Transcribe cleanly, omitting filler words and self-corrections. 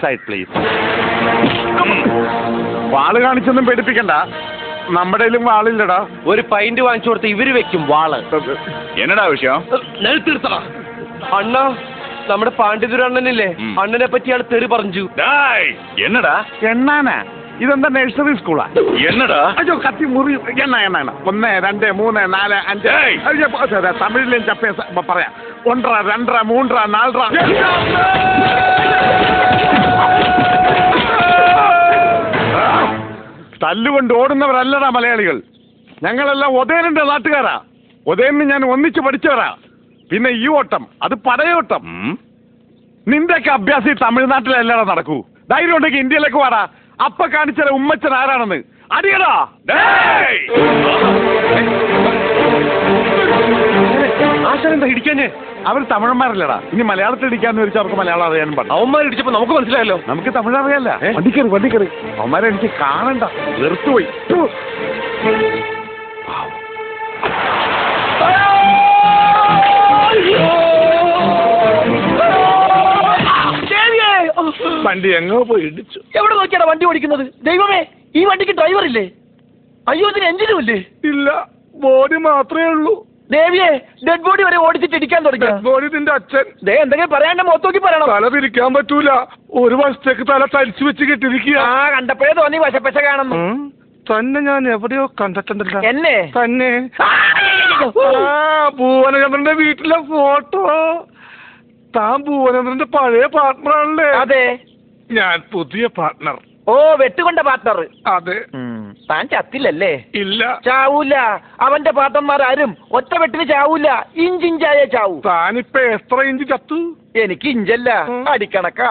Side please. വാള് കാണിച്ചൊന്നും പേടിപ്പിക്കണ്ട, നമ്മുടെയിലും വാളില്ലടാ. ഒരു pint വാങ്ങിച്ചു കൊടുത്ത് ഇവര് വെക്കും വാള്. എന്നടാ വിഷയം? അണ്ണാ, നമ്മുടെ പാണ്ഡിതുര അണ്ണനില്ലേ, അണ്ണനെ പറ്റിയാണ് തെറി പറഞ്ഞു. എന്നടാ എണ്ണാനാ? ഇതെന്താ നഴ്സറി സ്കൂളാ? എന്നടാ? അയ്യോ, കത്തി മുറി. എണ്ണ 1 2 3 4 5. തമിഴിലും ചപ്പേ പറയാം. 1 2 3 4. തല്ലുകൊണ്ട് ഓടുന്നവരല്ലടാ മലയാളികൾ. ഞങ്ങളെല്ലാം ഉദയനന്റെ നാട്ടുകാരാ. ഉദയന് ഞാൻ ഒന്നിച്ച് പഠിച്ചവരാ. പിന്നെ ഈ ഓട്ടം അത് പടയോട്ടം. നിന്റെയൊക്കെ അഭ്യാസം തമിഴ്നാട്ടിലല്ലടാ നടക്കൂ. ധൈര്യം ഉണ്ടെങ്കിൽ ഇന്ത്യയിലേക്ക് വാടാ. അപ്പ കാണിച്ച ഉമ്മച്ചൻ ആരാണെന്ന് അടിയടാ. ആശാനെന്താ ഇടിക്കാഞ്ഞേ? അവർ തമിഴന്മാരല്ലടാ. ഇനി മലയാളത്തിൽ ഇടിക്കാന്ന് വെച്ചാൽ അവർക്ക് മലയാളം അറിയാനും പാടില്ല. അവന്മാർ ഇടിച്ചപ്പോ നമുക്ക് മനസ്സിലായല്ലോ. നമുക്ക് തമിഴ് അറിയാല്ല. വണ്ടിക്കറി അവന്മാരെ എനിക്ക് കാണണ്ട, വെറുത്തുപോയി. വണ്ടി എങ്ങോ പോയി ഇടിച്ചു. എവിടെ നോക്കിയാടാ വണ്ടി ഓടിക്കുന്നത്? ദൈവമേ, ഈ വണ്ടിക്ക് ഡ്രൈവർ ഇല്ലേ? അയ്യോ, ഇതിന് എഞ്ചിനും ഇല്ലേ? ഇല്ല, ബോഡി മാത്രമേ ഉള്ളൂ. ദേവിയെ, ഡെഡ് ബോഡി വരെ ഓടിച്ചിട്ട് ഇടിക്കാൻ തുടങ്ങി. ബോഡി നിന്റെ അച്ഛൻ. ദേ, എന്തെങ്കിലും പറയാണ്ട് മുഖത്തോക്കി പറയണം. തല തിരിക്കാൻ പറ്റൂല. ഒരു വശത്തേക്ക് തല തരിച്ചു വെച്ച് കെട്ടിരിക്കുക. കണ്ടപ്പോഴേ തോന്നി വശപ്പശ കാണുന്നു. തന്നെ ഞാൻ എവിടെയോ കണ്ടിട്ടുണ്ടല്ലോ. എന്നെ തന്നെ? ഭുവനചന്ദ്രന്റെ വീട്ടിലെ ഫോട്ടോ. താൻ ഭുവനചന്ദ്രന്റെ പഴയ പാർട്ട്ണറാണല്ലേ? അതെ. ഞാൻ പുതിയ പാർട്ട്ണർ. ഓ, വെട്ടുകൊണ്ട പാർട്ട്ണർ. അതെ. താൻ ചത്തില്ലല്ലേ? ഇല്ല. ചാവൂല. അവന്റെ പാർട്ട്ണർമാർ ആരും ഒറ്റ വെട്ടിന് ചാവൂല. ഇഞ്ചിഞ്ചായ ചാവൂ. താനിപ്പോ എത്ര ഇഞ്ച് ചത്തു? എനിക്ക് ഇഞ്ചല്ല, അടിക്കണക്കാ.